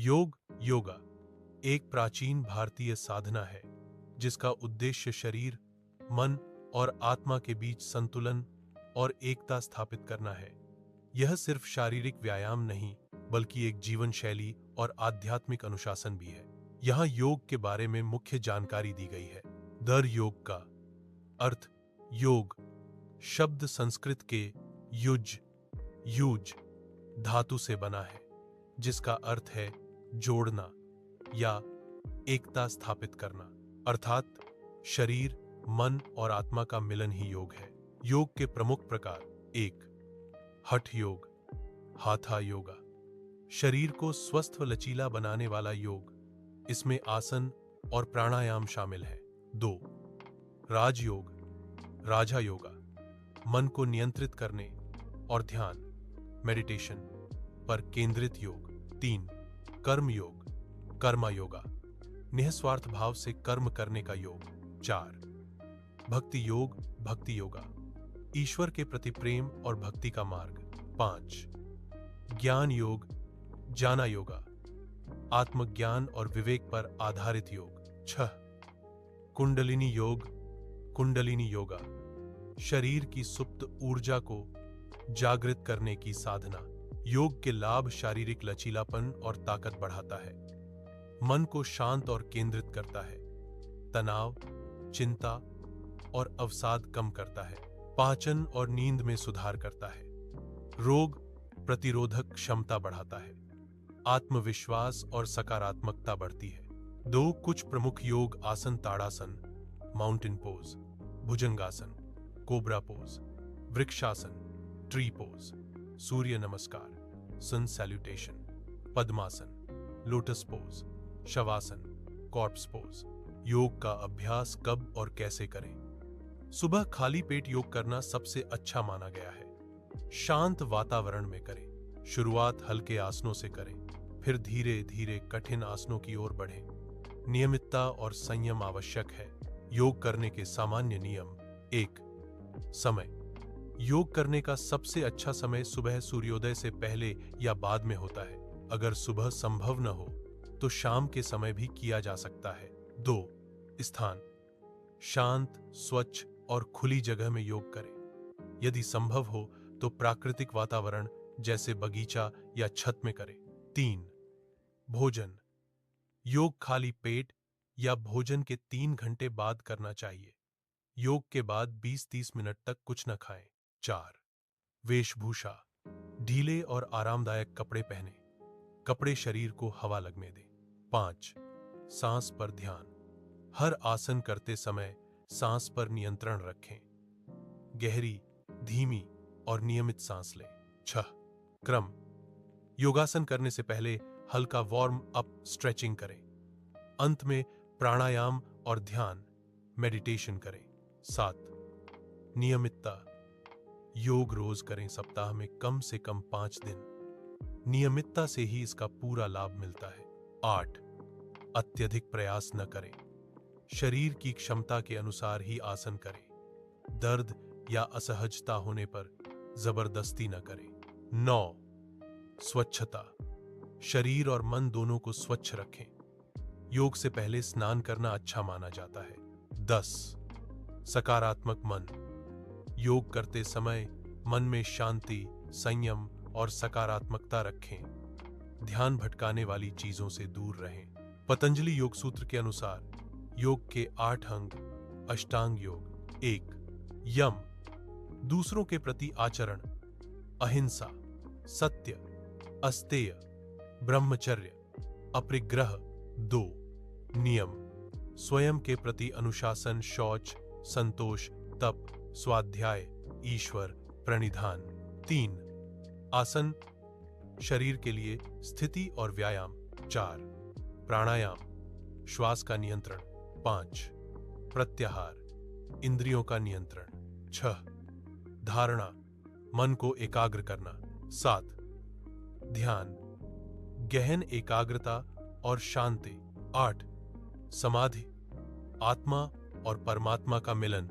योग योगा एक प्राचीन भारतीय साधना है जिसका उद्देश्य शरीर, मन और आत्मा के बीच संतुलन और एकता स्थापित करना है। यह सिर्फ शारीरिक व्यायाम नहीं बल्कि एक जीवन शैली और आध्यात्मिक अनुशासन भी है। यहाँ योग के बारे में मुख्य जानकारी दी गई है। दर योग का अर्थ योग शब्द संस्कृत के युज यूज धातु से बना है जिसका अर्थ है जोड़ना या एकता स्थापित करना, अर्थात शरीर, मन और आत्मा का मिलन ही योग है। योग के प्रमुख प्रकार: 1. हठ योग, हाथा योगा, शरीर को स्वस्थ व लचीला बनाने वाला योग। इसमें आसन और प्राणायाम शामिल है। 2. राजयोग, राजा योगा, मन को नियंत्रित करने और ध्यान मेडिटेशन पर केंद्रित योग। 3. कर्म योग, कर्मा योगा, निस्वार्थ भाव से कर्म करने का योग। 4. भक्ति योग, भक्ति योगा, ईश्वर के प्रति प्रेम और भक्ति का मार्ग। 5. ज्ञान योग, जाना योगा, आत्मज्ञान और विवेक पर आधारित योग। 6. कुंडलिनी योग, कुंडलिनी योगा, शरीर की सुप्त ऊर्जा को जागृत करने की साधना। योग के लाभ: शारीरिक लचीलापन और ताकत बढ़ाता है, मन को शांत और केंद्रित करता है, तनाव, चिंता और अवसाद कम करता है, पाचन और नींद में सुधार करता है, रोग प्रतिरोधक क्षमता बढ़ाता है, आत्मविश्वास और सकारात्मकता बढ़ती है। 2. कुछ प्रमुख योग आसन: Tadasana, mountain pose, Bhujangasana, cobra pose, Vrikshasana, tree pose, Surya Namaskar, sun salutation, Padmasana, lotus pose, Shavasana, corpse pose. योग का अभ्यास कब और कैसे करें? सुबह खाली पेट योग करना सबसे अच्छा माना गया है। शांत वातावरण में करें। शुरुआत हल्के आसनों से करें, फिर धीरे धीरे कठिन आसनों की ओर बढ़ें। नियमितता और संयम आवश्यक है। योग करने के सामान्य नियम: 1. समय: योग करने का सबसे अच्छा समय सुबह सूर्योदय से पहले या बाद में होता है। अगर सुबह संभव न हो तो शाम के समय भी किया जा सकता है। 2. स्थान: शांत, स्वच्छ और खुली जगह में योग करें। यदि संभव हो तो प्राकृतिक वातावरण जैसे बगीचा या छत में करें। 3. भोजन: योग खाली पेट या भोजन के 3 घंटे बाद करना चाहिए। योग के बाद 20-30 मिनट तक कुछ न खाएं। 4. वेशभूषा: ढीले और आरामदायक कपड़े पहनें। कपड़े शरीर को हवा लगने दें। 5. सांस पर ध्यान: हर आसन करते समय सांस पर नियंत्रण रखें। गहरी, धीमी और नियमित सांस लें। 6. क्रम: योगासन करने से पहले हल्का वार्म अप स्ट्रेचिंग करें। अंत में प्राणायाम और ध्यान मेडिटेशन करें। 7. नियमितता: योग रोज करें, सप्ताह में कम से कम 5 दिन। नियमितता से ही इसका पूरा लाभ मिलता है। 8. अत्यधिक प्रयास न करें। शरीर की क्षमता के अनुसार ही आसन करें। दर्द या असहजता होने पर जबरदस्ती न करें। 9. स्वच्छता: शरीर और मन दोनों को स्वच्छ रखें। योग से पहले स्नान करना अच्छा माना जाता है। 10. सकारात्मक मन: योग करते समय मन में शांति, संयम और सकारात्मकता रखें। ध्यान भटकाने वाली चीजों से दूर रहें। पतंजलि योग सूत्र के अनुसार योग के 8 अंग: अष्टांग योग। 1. यम: दूसरों के प्रति आचरण, अहिंसा, सत्य, अस्तेय, ब्रह्मचर्य, अपरिग्रह। 2. नियम: स्वयं के प्रति अनुशासन, शौच, संतोष, तप, स्वाध्याय, ईश्वर प्रणिधान। 3. आसन: शरीर के लिए स्थिति और व्यायाम। 4. प्राणायाम: श्वास का नियंत्रण। 5. प्रत्याहार: इंद्रियों का नियंत्रण। 6. धारणा: मन को एकाग्र करना। 7. ध्यान: गहन एकाग्रता और शांति। 8. समाधि: आत्मा और परमात्मा का मिलन।